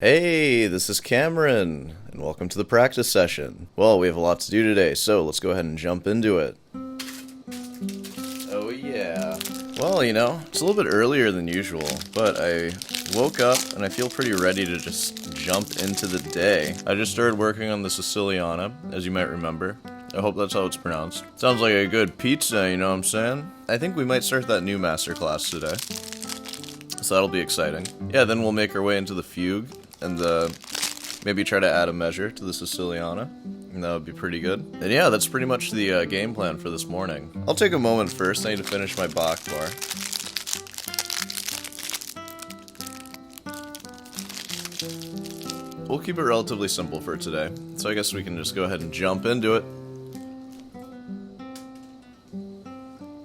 Hey, this is Cameron, and welcome to the practice session. Well, we have a lot to do today, so let's go ahead and jump into it. Oh yeah. Well, it's a little bit earlier than usual, but I woke up and I feel pretty ready to just jump into the day. I just started working on the Siciliana, as you might remember. I hope that's how it's pronounced. Sounds like a good pizza, you know what I'm saying? I think we might start that new masterclass today. So that'll be exciting. Yeah, then we'll make our way into the fugue, and maybe try to add a measure to the Siciliana, and that would be pretty good. And yeah, that's pretty much the game plan for this morning. I'll take a moment first, I need to finish my bach bar. We'll keep it relatively simple for today, so I guess we can just go ahead and jump into it.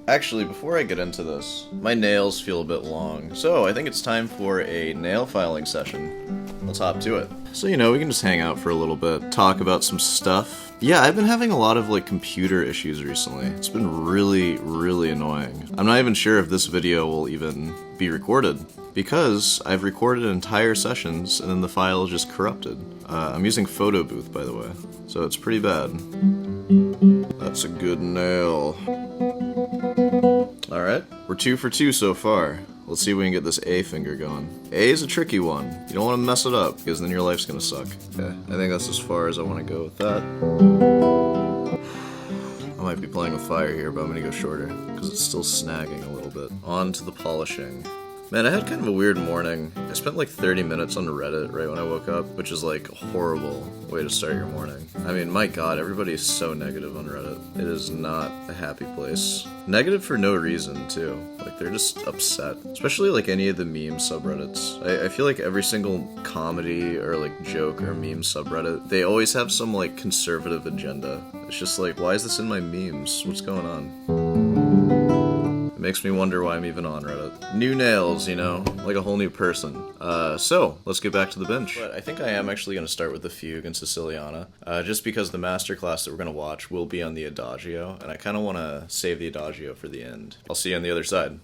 Actually, before I get into this, my nails feel a bit long, so I think it's time for a nail filing session. Let's hop to it. So, we can just hang out for a little bit, talk about some stuff. Yeah, I've been having a lot of, computer issues recently. It's been really, really annoying. I'm not even sure if this video will even be recorded, because I've recorded entire sessions and then the file is just corrupted. I'm using Photo Booth, by the way, so it's pretty bad. That's a good nail. Alright, we're 2 for 2 so far. Let's see if we can get this A finger going. A is a tricky one. You don't want to mess it up, because then your life's gonna suck. Okay, I think that's as far as I want to go with that. I might be playing with fire here, but I'm gonna go shorter, because it's still snagging a little bit. On to the polishing. Man, I had kind of a weird morning. I spent 30 minutes on Reddit right when I woke up, which is a horrible way to start your morning. I mean, my god, everybody is so negative on Reddit. It is not a happy place. Negative for no reason, too. They're just upset. Especially any of the meme subreddits. I feel like every single comedy or joke or meme subreddit, they always have some conservative agenda. It's just why is this in my memes? What's going on? Makes me wonder why I'm even on Reddit. New nails, like a whole new person. So, let's get back to the bench. But I think I am actually going to start with the fugue and Siciliana, just because the masterclass that we're going to watch will be on the Adagio, and I kind of want to save the Adagio for the end. I'll see you on the other side.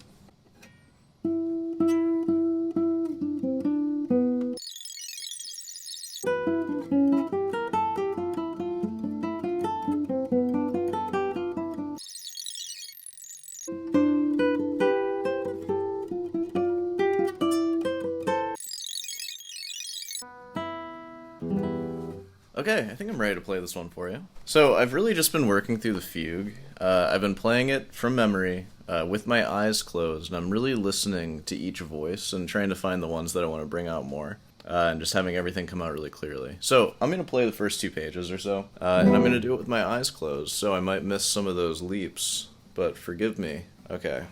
Okay, I think I'm ready to play this one for you. So, I've really just been working through the fugue. I've been playing it from memory, with my eyes closed, and I'm really listening to each voice and trying to find the ones that I want to bring out more, and just having everything come out really clearly. So, I'm going to play the first 2 pages or so, and I'm going to do it with my eyes closed, so I might miss some of those leaps, but forgive me. Okay.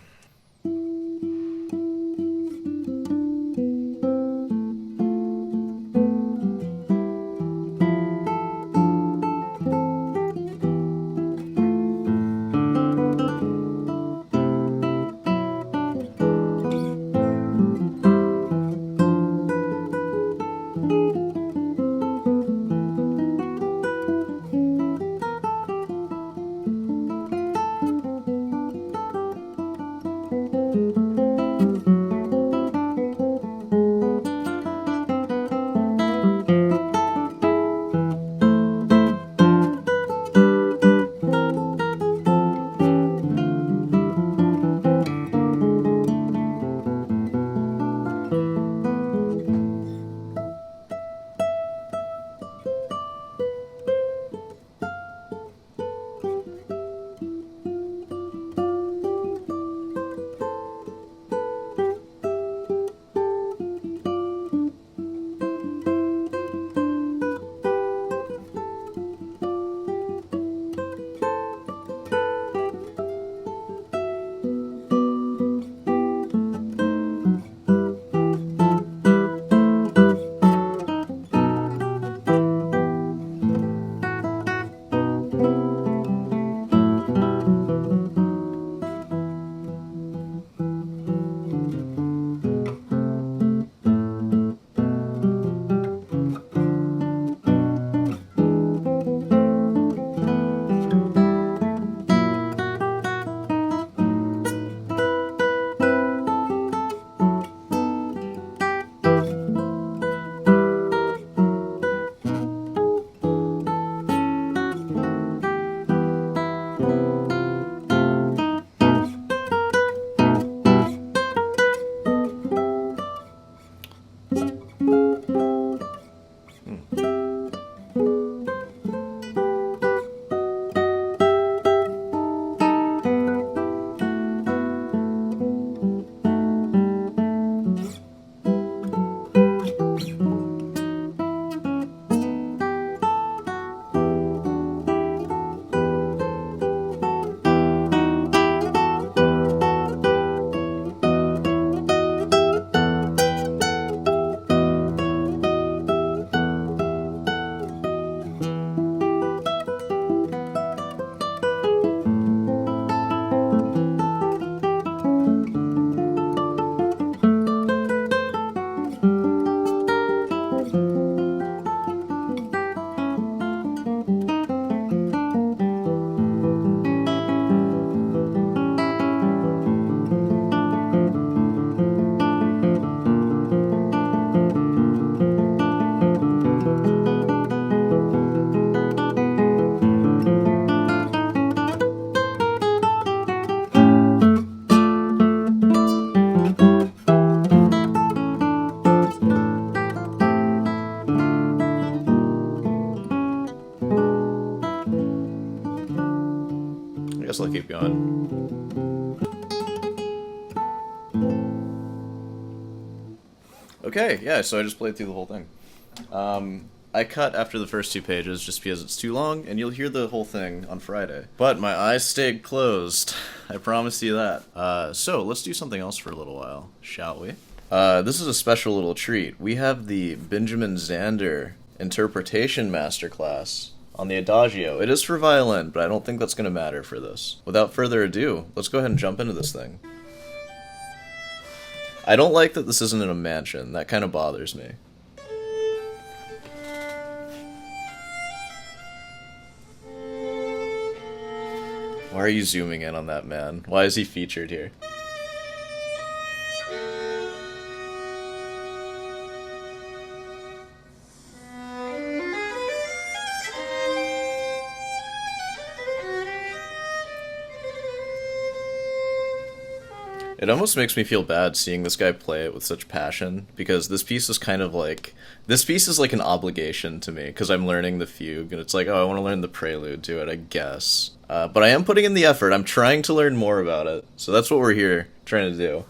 I'll keep going. Okay, yeah, so I just played through the whole thing. I cut after the first 2 pages just because it's too long, and you'll hear the whole thing on Friday. But my eyes stayed closed. I promise you that. So, let's do something else for a little while, shall we? This is a special little treat. We have the Benjamin Zander Interpretation Masterclass on the Adagio. It is for violin, but I don't think that's going to matter for this. Without further ado, let's go ahead and jump into this thing. I don't like that this isn't in a mansion. That kind of bothers me. Why are you zooming in on that man? Why is he featured here? It almost makes me feel bad seeing this guy play it with such passion, because this piece is kind of like, this piece is like an obligation to me, because I'm learning the fugue, and it's like, oh, I want to learn the prelude to it, I guess. But I am putting in the effort, I'm trying to learn more about it, so that's what we're here trying to do.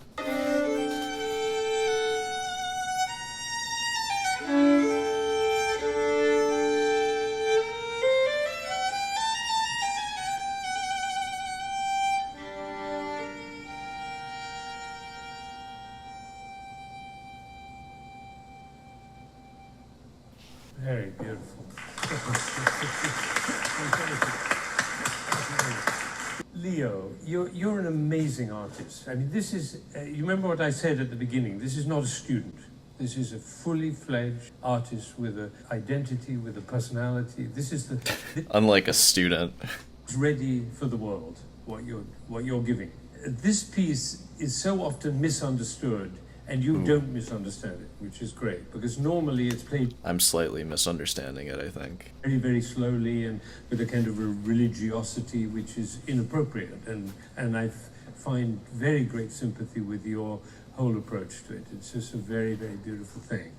Very beautiful. Leo, you're an amazing artist. I mean, this is, you remember what I said at the beginning, this is not a student. This is a fully fledged artist with an identity, with a personality. This is Unlike a student. Ready for the world, what you're giving. This piece is so often misunderstood, and you don't misunderstand it, which is great, because normally it's played... I'm slightly misunderstanding it, I think. Very, very slowly and with a kind of a religiosity which is inappropriate. And I find very great sympathy with your whole approach to it. It's just a very, very beautiful thing.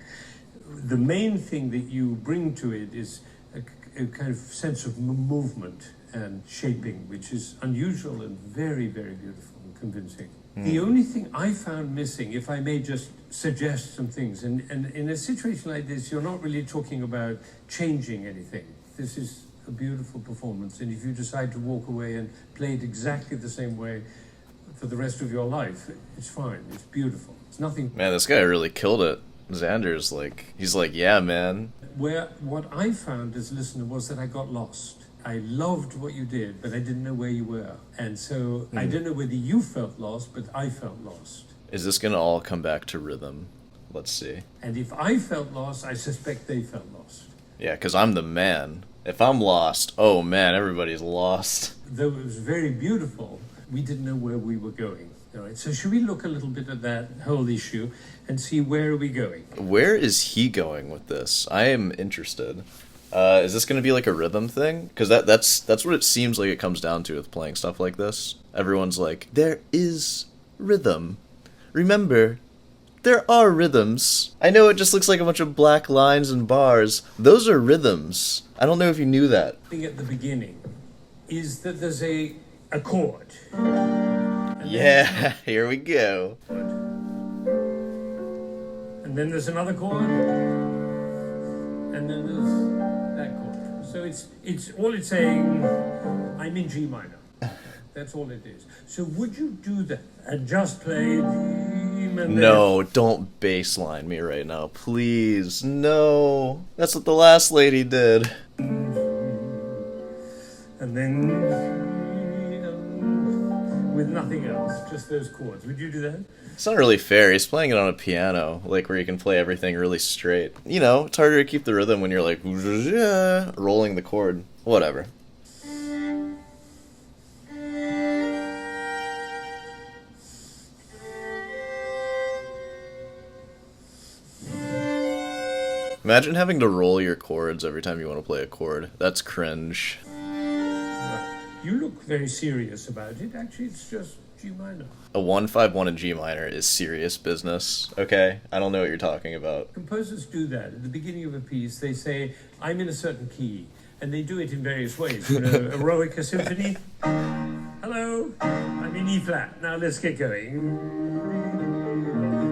The main thing that you bring to it is a kind of sense of movement and shaping, which is unusual and very, very beautiful and convincing. The only thing I found missing, if I may just suggest some things, and in a situation like this, you're not really talking about changing anything. This is a beautiful performance, and if you decide to walk away and play it exactly the same way for the rest of your life, it's fine, it's beautiful. It's nothing... Man, this guy really killed it. Zander's like, he's like, yeah, man. What I found as a listener was that I got lost. I loved what you did, but I didn't know where you were. And so I don't know whether you felt lost, but I felt lost. Is this gonna all come back to rhythm? Let's see. And if I felt lost, I suspect they felt lost. Yeah, because I'm the man. If I'm lost, oh man, everybody's lost. Though it was very beautiful, we didn't know where we were going. All right, so should we look a little bit at that whole issue and see where are we going? Where is he going with this? I am interested. Is this going to be like a rhythm thing? Because that's what it seems like it comes down to with playing stuff like this. Everyone's like, there is rhythm. Remember, there are rhythms. I know it just looks like a bunch of black lines and bars. Those are rhythms. I don't know if you knew that. The thing at the beginning is that there's a chord. Yeah, here we go. And then there's another chord. And then there's that chord. So it's all it's saying, I'm in G minor. That's all it is. So would you do that and just play G minor? No, don't bassline me right now, please. No, that's what the last lady did. And then with nothing else, just those chords. Would you do that? It's not really fair. He's playing it on a piano, like where you can play everything really straight. You know, it's harder to keep the rhythm when you're like rolling the chord. Whatever. Imagine having to roll your chords every time you want to play a chord. That's cringe. You look very serious about it. Actually, it's just G minor. A 1-5-1 in G minor is serious business, okay? I don't know what you're talking about. Composers do that. At the beginning of a piece, they say, I'm in a certain key. And they do it in various ways. You know, Eroica Symphony. Hello, hello, I'm in E flat. Now let's get going.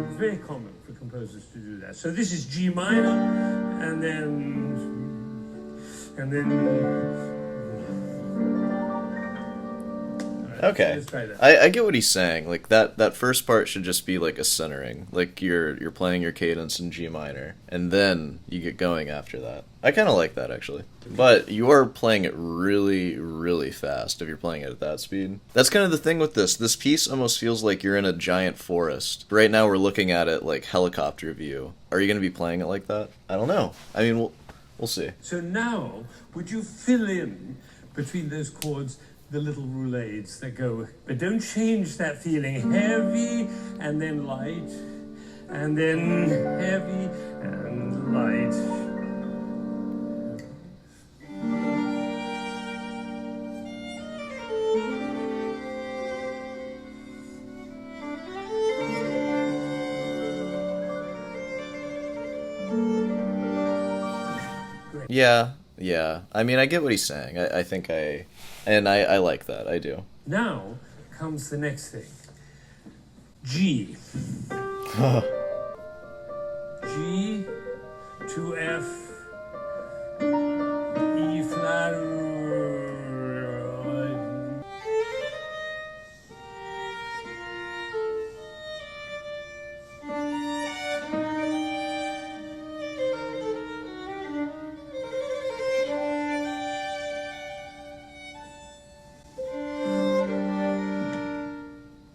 It's very common for composers to do that. So this is G minor, and then. Okay, let's try that. I get what he's saying. Like that first part should just be like a centering, like you're playing your cadence in G minor, and then you get going after that. I kind of like that actually, but you are playing it really, really fast if you're playing it at that speed. That's kind of the thing with this. This piece almost feels like you're in a giant forest. Right now we're looking at it like helicopter view. Are you going to be playing it like that? I don't know. I mean, we'll see. So now, would you fill in between those chords the little roulades that go, but don't change that feeling. Heavy and then light, and then heavy and light. Yeah. I mean, I get what he's saying. I think I like that. I do. Now comes the next thing. G. G to F, E flat.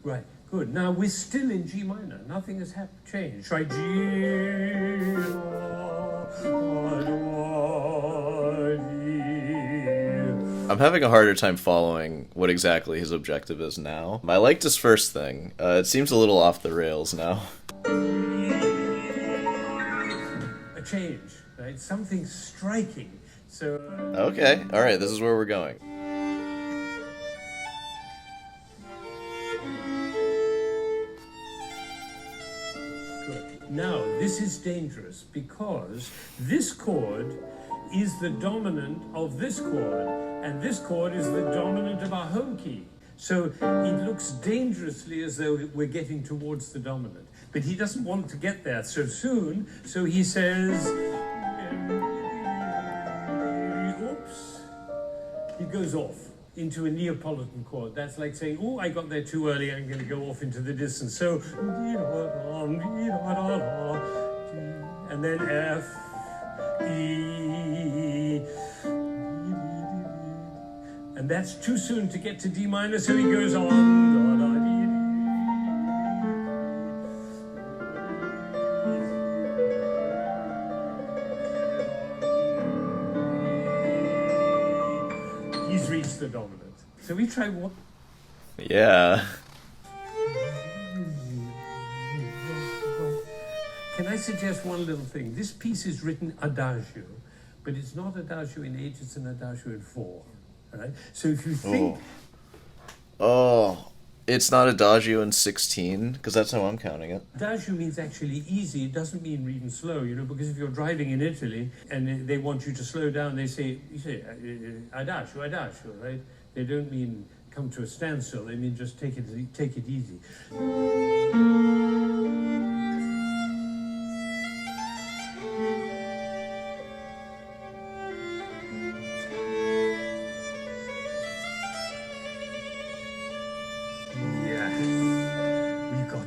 Right, good. Now we're still in G minor. Nothing has changed. Try G. I'm having a harder time following what exactly his objective is now. I liked his first thing. It seems a little off the rails now. A change, right? Something striking. So. Okay, alright, this is where we're going. Now, this is dangerous because this chord is the dominant of this chord, and this chord is the dominant of our home key. So it looks dangerously as though we're getting towards the dominant. But he doesn't want to get there so soon, so he says, oops, he goes off into a Neapolitan chord. That's like saying, oh, I got there too early, I'm going to go off into the distance. So, and then F, E, and that's too soon to get to D minor, so he goes on. He's reached the dominant. So we try one. Yeah. Can I suggest one little thing? This piece is written adagio, but it's not adagio in H, it's an adagio in 4. All right? So if you think... Oh, it's not adagio in 16, because that's how I'm counting it. Adagio means actually easy. It doesn't mean read and slow, because if you're driving in Italy and they want you to slow down, you say adagio, right? They don't mean come to a standstill. They mean just take it easy.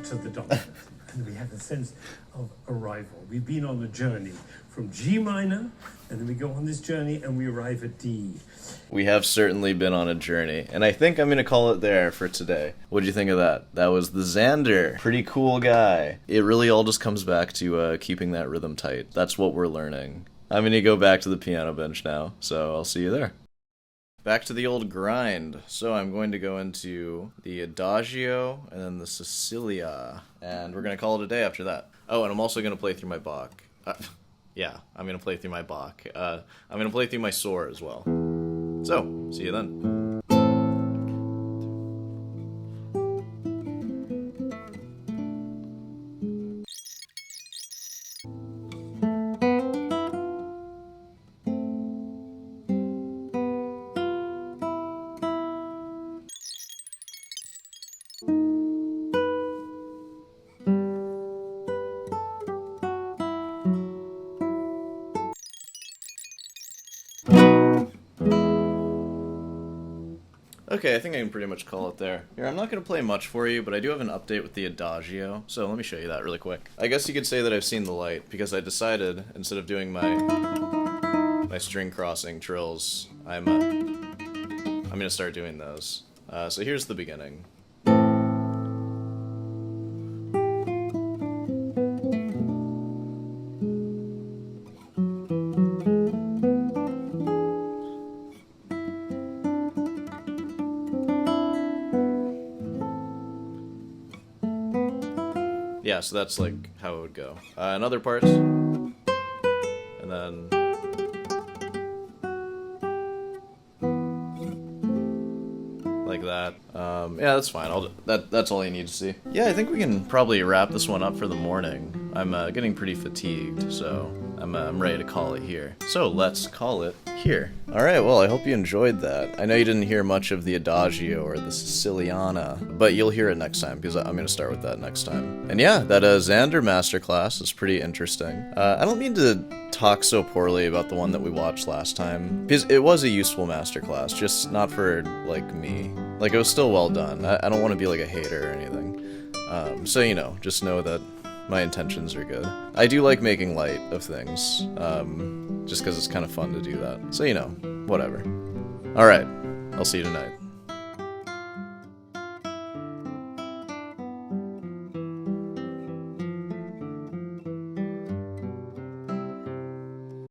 To the dominant, and we have a sense of arrival. We've been on a journey from G minor, and then we go on this journey and we arrive at D. We have certainly been on a journey, and I think I'm going to call it there for today. What did you think of that? That was the Zander. Pretty cool guy. It really all just comes back to keeping that rhythm tight. That's what we're learning. I'm going to go back to the piano bench now, so I'll see you there. Back to the old grind. So I'm going to go into the Adagio and then the Sicilia. And we're going to call it a day after that. Oh, and I'm also going to play through my Bach. Yeah, I'm going to play through my Bach. I'm going to play through my Soar as well. So, see you then. Okay, I think I can pretty much call it there. Here, I'm not going to play much for you, but I do have an update with the Adagio, so let me show you that really quick. I guess you could say that I've seen the light, because I decided, instead of doing my string crossing trills, I'm going to start doing those. So here's the beginning. Yeah, so that's like how it would go. In other parts, and then like that. Yeah, that's fine. That's all you need to see. Yeah, I think we can probably wrap this one up for the morning. I'm getting pretty fatigued, so I'm ready to call it here. So let's call it here. Alright, well, I hope you enjoyed that. I know you didn't hear much of the Adagio or the Siciliana, but you'll hear it next time, because I'm going to start with that next time. And yeah, that Zander masterclass is pretty interesting. I don't mean to talk so poorly about the one that we watched last time, because it was a useful masterclass, just not for, like, me. Like, it was still well done. I don't want to be, like, a hater or anything. So, you know, just know that my intentions are good. I do like making light of things, just because it's kind of fun to do that. So, you know, whatever. Alright, I'll see you tonight.